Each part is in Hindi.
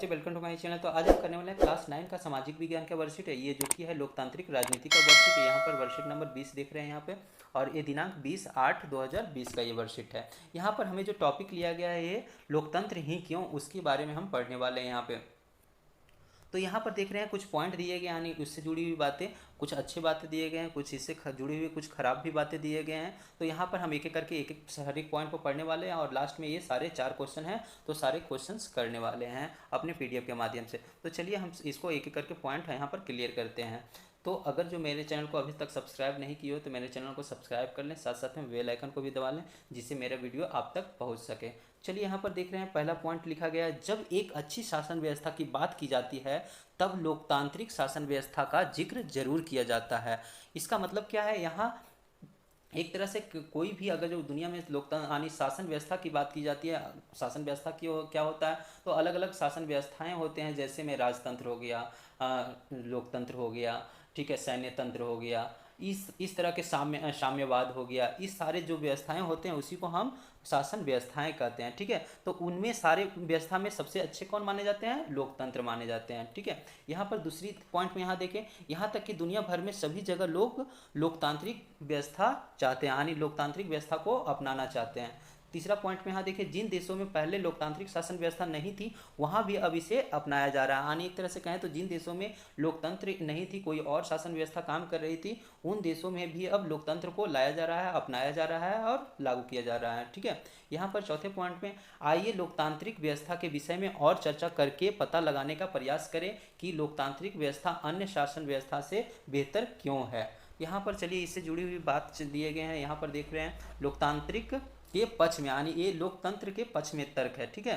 बच्चे, वेलकम टू माय चैनल। तो आज हम करने वाले हैं क्लास 9 का सामाजिक विज्ञान का वर्कशीट है, ये जो कि है लोकतांत्रिक राजनीति का वर्कशीट है। यहाँ पर वर्कशीट नंबर 20 देख रहे हैं यहाँ पे, और ये दिनांक 20/8/2020 का ये वर्कशीट है। यहाँ पर हमें जो टॉपिक लिया गया है ये लोकतंत्र ही क्यों, उसके बारे में हम पढ़ने वाले हैं यहाँ पे। तो यहाँ पर देख रहे हैं कुछ पॉइंट दिए गए, यानी उससे जुड़ी हुई बातें, कुछ अच्छी बातें दिए गए हैं, कुछ इससे जुड़ी हुई कुछ खराब भी बातें दिए गए हैं। तो यहाँ पर हम एक एक करके एक एक हर एक पॉइंट को पढ़ने वाले हैं, और लास्ट में ये सारे 4 क्वेश्चन हैं, तो सारे क्वेश्चंस करने वाले हैं अपने पीडीएफ के माध्यम से। तो चलिए हम इसको एक एक करके पॉइंट यहाँ पर क्लियर करते हैं। तो अगर जो मेरे चैनल को अभी तक सब्सक्राइब नहीं किए हो तो मेरे चैनल को सब्सक्राइब कर लें, साथ साथ में बेल आइकन को भी दबा लें, जिससे मेरा वीडियो आप तक पहुंच सके। चलिए यहाँ पर देख रहे हैं, पहला पॉइंट लिखा गया है, जब एक अच्छी शासन व्यवस्था की बात की जाती है तब लोकतांत्रिक शासन व्यवस्था का जिक्र जरूर किया जाता है। इसका मतलब क्या है, यहाँ एक तरह से कोई भी अगर जो दुनिया में लोकतंत्र यानी शासन व्यवस्था की बात की जाती है, शासन व्यवस्था की क्या होता है, तो अलग अलग शासन व्यवस्थाएं होते हैं, जैसे में राजतंत्र हो गया, लोकतंत्र हो गया, ठीक है, सैन्य तंत्र हो गया, इस तरह के साम्यवाद हो गया, इस सारे जो व्यवस्थाएं होते हैं उसी को हम शासन व्यवस्थाएं कहते हैं। ठीक है, तो उनमें सारे व्यवस्था में सबसे अच्छे कौन माने जाते हैं, लोकतंत्र माने जाते हैं। ठीक है, यहाँ पर दूसरी पॉइंट में यहाँ देखें, यहाँ तक कि दुनिया भर में सभी जगह लोग लोकतांत्रिक व्यवस्था चाहते हैं, यानी लोकतांत्रिक व्यवस्था को अपनाना चाहते हैं। तीसरा पॉइंट में यहाँ देखिए, जिन देशों में पहले लोकतांत्रिक शासन व्यवस्था नहीं थी वहाँ भी अब इसे अपनाया जा रहा है। यानी एक तरह से कहें तो जिन देशों में लोकतंत्र नहीं थी, कोई और शासन व्यवस्था काम कर रही थी, उन देशों में भी अब लोकतंत्र को लाया जा रहा है, अपनाया जा रहा है और लागू किया जा रहा है। ठीक है, यहाँ पर चौथे पॉइंट में, आइए लोकतांत्रिक व्यवस्था के विषय में और चर्चा करके पता लगाने का प्रयास करें कि लोकतांत्रिक व्यवस्था अन्य शासन व्यवस्था से बेहतर क्यों है। यहाँ पर चलिए इससे जुड़ी हुई बात दिए गए हैं। यहाँ पर देख रहे हैं, लोकतांत्रिक के पक्ष में, यानी ये लोकतंत्र के पक्ष में तर्क है। ठीक है,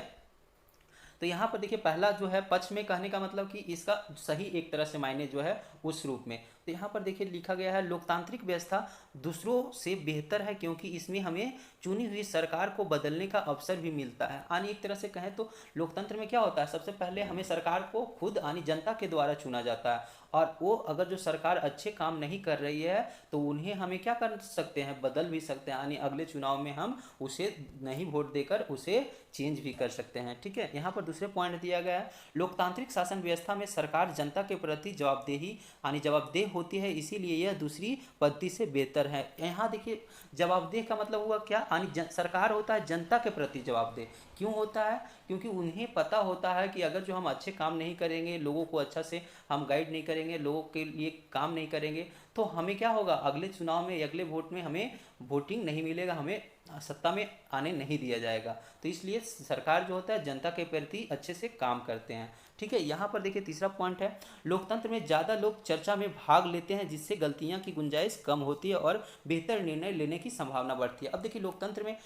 तो यहाँ पर देखिए, पहला जो है पक्ष में कहने का मतलब कि इसका सही एक तरह से मायने जो है उस रूप में। तो यहाँ पर देखिए लिखा गया है, लोकतांत्रिक व्यवस्था दूसरों से बेहतर है क्योंकि इसमें हमें चुनी हुई सरकार को बदलने का अवसर भी मिलता है। यानी एक तरह से कहें तो लोकतंत्र में क्या होता है, सबसे पहले हमें सरकार को खुद यानी जनता के द्वारा चुना जाता है, और वो अगर जो सरकार अच्छे काम नहीं कर रही है तो उन्हें हमें क्या कर सकते हैं, बदल भी सकते हैं, यानी अगले चुनाव में हम उसे नहीं वोट देकर उसे चेंज भी कर सकते हैं। ठीक है, यहाँ पर दूसरे पॉइंट दिया गया है, लोकतांत्रिक शासन व्यवस्था में सरकार जनता के प्रति जवाबदेही यानी जवाबदेह होती है, इसीलिए यह दूसरी पद्धति से बेहतर है। यहाँ देखिए, जवाबदेह का मतलब हुआ क्या, यानी सरकार होता है जनता के प्रति जवाबदेह। क्यों होता है, क्योंकि उन्हें पता होता है कि अगर जो हम अच्छे काम नहीं करेंगे, लोगों को अच्छा से हम गाइड नहीं करेंगे, लोगों के लिए काम नहीं करेंगे, तो हमें क्या होगा, अगले चुनाव में, अगले वोट में हमें वोटिंग नहीं मिलेगा, हमें सत्ता में आने नहीं दिया जाएगा। तो इसलिए सरकार जो होता है जनता के प्रति अच्छे से काम करते हैं। ठीक है, यहाँ पर देखिए तीसरा पॉइंट है, लोकतंत्र में ज़्यादा लोग चर्चा में भाग लेते हैं जिससे गलतियाँ की गुंजाइश कम होती है और बेहतर निर्णय लेने की संभावना बढ़ती है। अब देखिए, लोकतंत्र में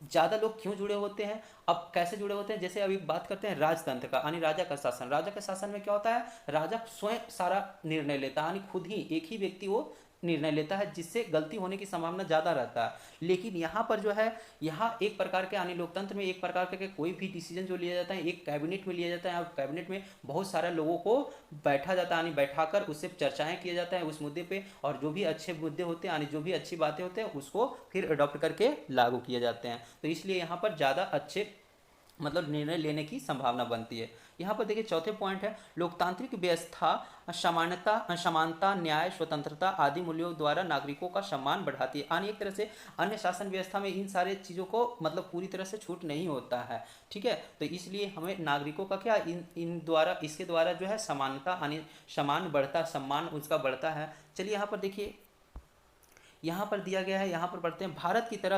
ज़्यादा लोग क्यों जुड़े होते हैं, अब कैसे जुड़े होते हैं, जैसे अभी बात करते हैं राजतंत्र का, यानी राजा का शासन। राजा के शासन में क्या होता है, राजा स्वयं सारा निर्णय लेता है, यानी खुद ही एक ही व्यक्ति वो निर्णय लेता है, जिससे गलती होने की संभावना ज़्यादा रहता है। लेकिन यहाँ पर जो है, यहाँ एक प्रकार के यानी लोकतंत्र में एक प्रकार के कोई भी डिसीजन जो लिया जाता है एक कैबिनेट में लिया जाता है, और कैबिनेट में बहुत सारे लोगों को बैठा जाता है, यानी बैठाकर उससे चर्चाएं किया जाता है उस मुद्दे पे, और जो भी अच्छे मुद्दे होते हैं यानी जो भी अच्छी बातें होते हैं उसको फिर अडॉप्ट करके लागू किए जाते हैं। तो इसलिए यहाँ पर ज़्यादा अच्छे मतलब निर्णय लेने की संभावना बनती है। यहाँ पर देखिए चौथे पॉइंट है, लोकतांत्रिक व्यवस्था समानता, न्याय, स्वतंत्रता आदि मूल्यों द्वारा नागरिकों का सम्मान बढ़ाती है। यानी एक तरह से अन्य शासन व्यवस्था में इन सारे चीज़ों को मतलब पूरी तरह से छूट नहीं होता है। ठीक है, तो इसलिए हमें नागरिकों का क्या इन द्वारा, इसके द्वारा जो है समानता यानी समान बढ़ता, सम्मान उसका बढ़ता है। चलिए यहाँ पर देखिए, यहाँ पर दिया गया है, यहाँ पर पढ़ते हैं, भारत की तरह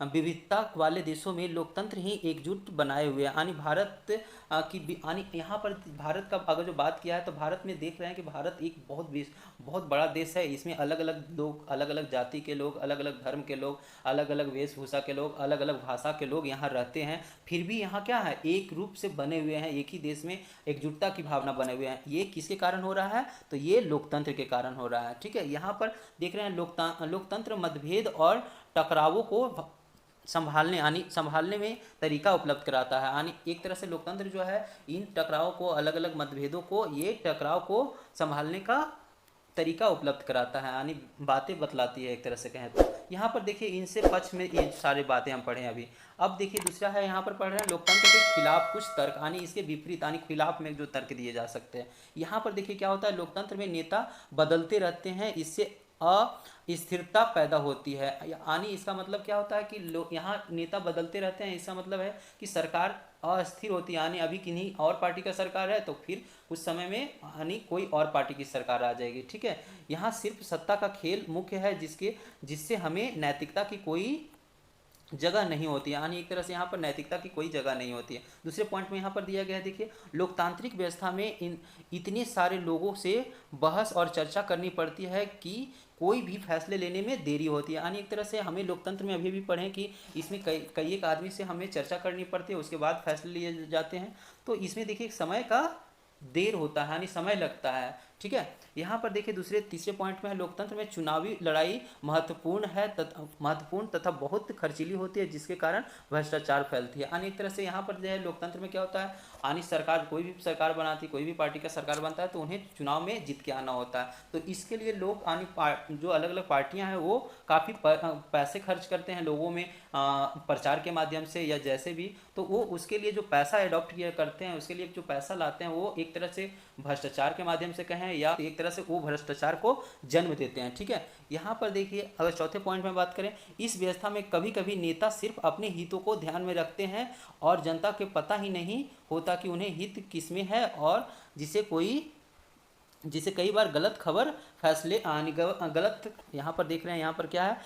विविधता वाले देशों में लोकतंत्र ही एकजुट बनाए हुए हैं। यानी भारत की यानी यहाँ पर भारत का अगर जो बात किया है तो भारत में देख रहे हैं कि भारत एक बहुत बड़ा देश है। इसमें अलग अलग लोग, अलग अलग जाति के लोग, अलग अलग धर्म के लोग, अलग अलग वेशभूषा के लोग, अलग अलग भाषा के लोग यहाँ रहते हैं, फिर भी यहाँ क्या है, एक रूप से बने हुए हैं, एक ही देश में एकजुटता की भावना बने हुए हैं। ये किसके कारण हो रहा है, तो ये लोकतंत्र के कारण हो रहा है। ठीक है, यहाँ पर देख रहे हैं, लोकतंत्र मतभेद और टकरावों को संभालने में तरीका उपलब्ध कराता है। यानी एक तरह से लोकतंत्र जो है इन टकराव को, अलग अलग मतभेदों को, ये टकराव को संभालने का तरीका उपलब्ध कराता है, यानी बातें बतलाती है एक तरह से कहें तो। यहाँ पर देखिए इनसे पक्ष में ये सारी बातें हम पढ़े अभी। अब देखिए दूसरा है, यहाँ पर पढ़ रहे हैं लोकतंत्र के खिलाफ कुछ तर्क, यानी इसके विपरीत यानी खिलाफ में जो तर्क दिए जा सकते हैं। यहाँ पर देखिए क्या होता है, लोकतंत्र में नेता बदलते रहते हैं, इससे अस्थिरता पैदा होती है। यानी इसका मतलब क्या होता है कि लोग यहाँ नेता बदलते रहते हैं, इसका मतलब है कि सरकार अस्थिर होती है, यानी अभी किन्हीं और पार्टी का सरकार है तो फिर कुछ समय में यानी कोई और पार्टी की सरकार आ जाएगी। ठीक है, यहाँ सिर्फ सत्ता का खेल मुख्य है, जिससे हमें नैतिकता की कोई जगह नहीं होती है, यानी एक तरह से यहाँ पर नैतिकता की कोई जगह नहीं होती है। दूसरे पॉइंट में यहाँ पर दिया गया है, देखिए लोकतांत्रिक व्यवस्था में इतने सारे लोगों से बहस और चर्चा करनी पड़ती है कि कोई भी फैसले लेने में देरी होती है। यानी एक तरह से हमें लोकतंत्र में अभी भी पढ़ें कि इसमें कई एक आदमी से हमें चर्चा करनी पड़ती है, उसके बाद फैसले लिए जाते हैं। तो इसमें देखिए समय का देर होता है, यानी समय लगता है। ठीक है, यहाँ पर देखिए तीसरे पॉइंट में है, लोकतंत्र में चुनावी लड़ाई महत्वपूर्ण तथा बहुत खर्चीली होती है, जिसके कारण भ्रष्टाचार फैलती है। यानी एक तरह से यहाँ पर जो है लोकतंत्र में क्या होता है, यानी सरकार कोई भी सरकार बनाती, कोई भी पार्टी का सरकार बनता है तो उन्हें चुनाव में जीत के आना होता है। तो इसके लिए लोग यानी जो अलग अलग पार्टियां हैं वो काफ़ी पैसे खर्च करते हैं लोगों में प्रचार के माध्यम से या जैसे भी, तो वो उसके लिए जो पैसा अडॉप्ट किया करते हैं, उसके लिए जो पैसा लाते हैं वो एक तरह से भ्रष्टाचार के माध्यम से कहें या एक तरह से वो भ्रष्टाचार को जन्म देते हैं। ठीक है, यहाँ पर देखिए अगर चौथे पॉइंट में बात करें, इस व्यवस्था में कभी कभी नेता सिर्फ अपने हितों को ध्यान में रखते हैं और जनता के पता ही नहीं होता कि उन्हें हित किसमें है, और जिसे कई बार गलत खबर फैसले गलत यहाँ पर देख रहे हैं, यहाँ पर क्या है,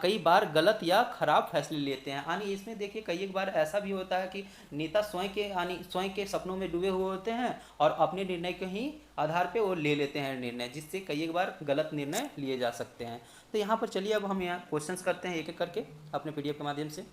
कई बार गलत या खराब फैसले लेते हैं। यानी इसमें देखिए कई एक बार ऐसा भी होता है कि नेता स्वयं के सपनों में डूबे हुए होते हैं और अपने निर्णय के ही आधार पे वो ले लेते हैं निर्णय, जिससे कई एक बार गलत निर्णय लिए जा सकते हैं। तो यहाँ पर चलिए अब हम यहाँ क्वेश्चंस करते हैं एक एक करके अपने PDF के माध्यम से।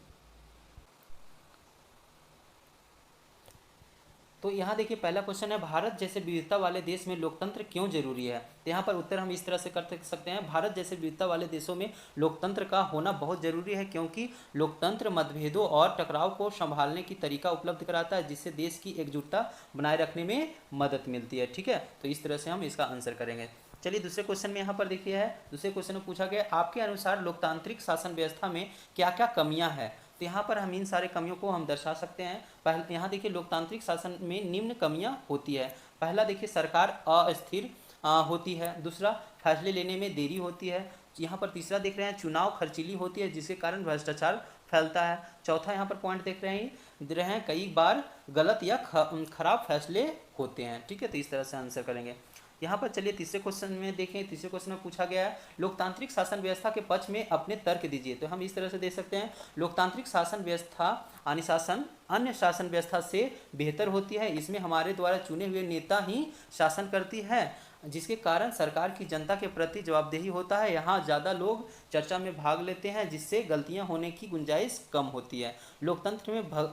तो यहाँ देखिए पहला क्वेश्चन है, भारत जैसे विविधता वाले देश में लोकतंत्र क्यों जरूरी है। तो यहाँ पर उत्तर हम इस तरह से कर सकते हैं, भारत जैसे विविधता वाले देशों में लोकतंत्र का होना बहुत जरूरी है, क्योंकि लोकतंत्र मतभेदों और टकराव को संभालने की तरीका उपलब्ध कराता है, जिससे देश की एकजुटता बनाए रखने में मदद मिलती है। ठीक है, तो इस तरह से हम इसका आंसर करेंगे। चलिए दूसरे क्वेश्चन में यहाँ पर देखिए है, दूसरे क्वेश्चन में पूछा गया आपके अनुसार लोकतांत्रिक शासन व्यवस्था में क्या क्या कमियां हैं। तो यहाँ पर हम इन सारे कमियों को हम दर्शा सकते हैं। पहले यहाँ देखिए लोकतांत्रिक शासन में निम्न कमियां होती है। पहला देखिए सरकार अस्थिर होती है। दूसरा फैसले लेने में देरी होती है। यहाँ पर तीसरा देख रहे हैं चुनाव खर्चीली होती है, जिसके कारण भ्रष्टाचार फैलता है। चौथा यहाँ पर पॉइंट देख रहे हैं कई बार गलत या खराब फैसले होते हैं। ठीक है, तो इस तरह से आंसर करेंगे। यहाँ पर चलिए तीसरे क्वेश्चन में देखें, तीसरे क्वेश्चन में पूछा गया है लोकतांत्रिक शासन व्यवस्था के पक्ष में अपने तर्क दीजिए। तो हम इस तरह से दे सकते हैं, लोकतांत्रिक शासन व्यवस्था अनुशासन अन्य शासन व्यवस्था से बेहतर होती है। इसमें हमारे द्वारा चुने हुए नेता ही शासन करती है, जिसके कारण सरकार की जनता के प्रति जवाबदेही होता है। यहाँ ज़्यादा लोग चर्चा में भाग लेते हैं, जिससे गलतियाँ होने की गुंजाइश कम होती है। लोकतंत्र में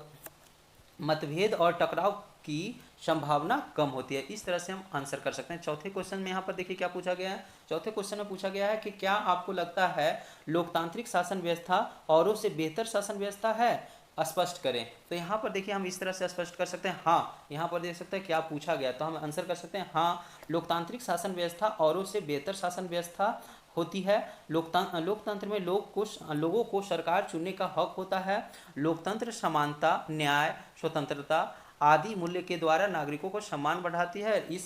मतभेद और टकराव की संभावना कम होती है। इस तरह से हम आंसर कर सकते हैं। चौथे क्वेश्चन में यहाँ पर देखिए क्या पूछा गया है। चौथे क्वेश्चन में पूछा गया है कि क्या आपको लगता है लोकतांत्रिक शासन व्यवस्था औरों से बेहतर शासन व्यवस्था है, स्पष्ट करें। तो यहाँ पर देखिए हम इस तरह से स्पष्ट कर सकते हैं, हाँ। यहाँ पर देख सकते हैं क्या पूछा गया, तो हम आंसर कर सकते हैं हाँ, लोकतांत्रिक शासन व्यवस्था औरों से बेहतर शासन व्यवस्था होती है। लोकतंत्र में लोगों को सरकार चुनने का हक होता है। लोकतंत्र समानता, न्याय, स्वतंत्रता आदि मूल्य के द्वारा नागरिकों को सम्मान बढ़ाती है। इस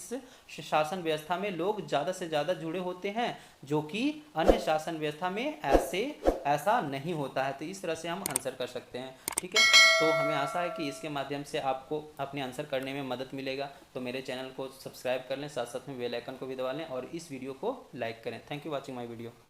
शासन व्यवस्था में लोग ज़्यादा से ज़्यादा जुड़े होते हैं, जो कि अन्य शासन व्यवस्था में ऐसा नहीं होता है। तो इस तरह से हम आंसर कर सकते हैं। ठीक है, तो हमें आशा है कि इसके माध्यम से आपको अपने आंसर करने में मदद मिलेगा। तो मेरे चैनल को सब्सक्राइब कर लें, साथ साथ में बेल आइकन को भी दबा लें और इस वीडियो को लाइक करें। Thank you watching my video.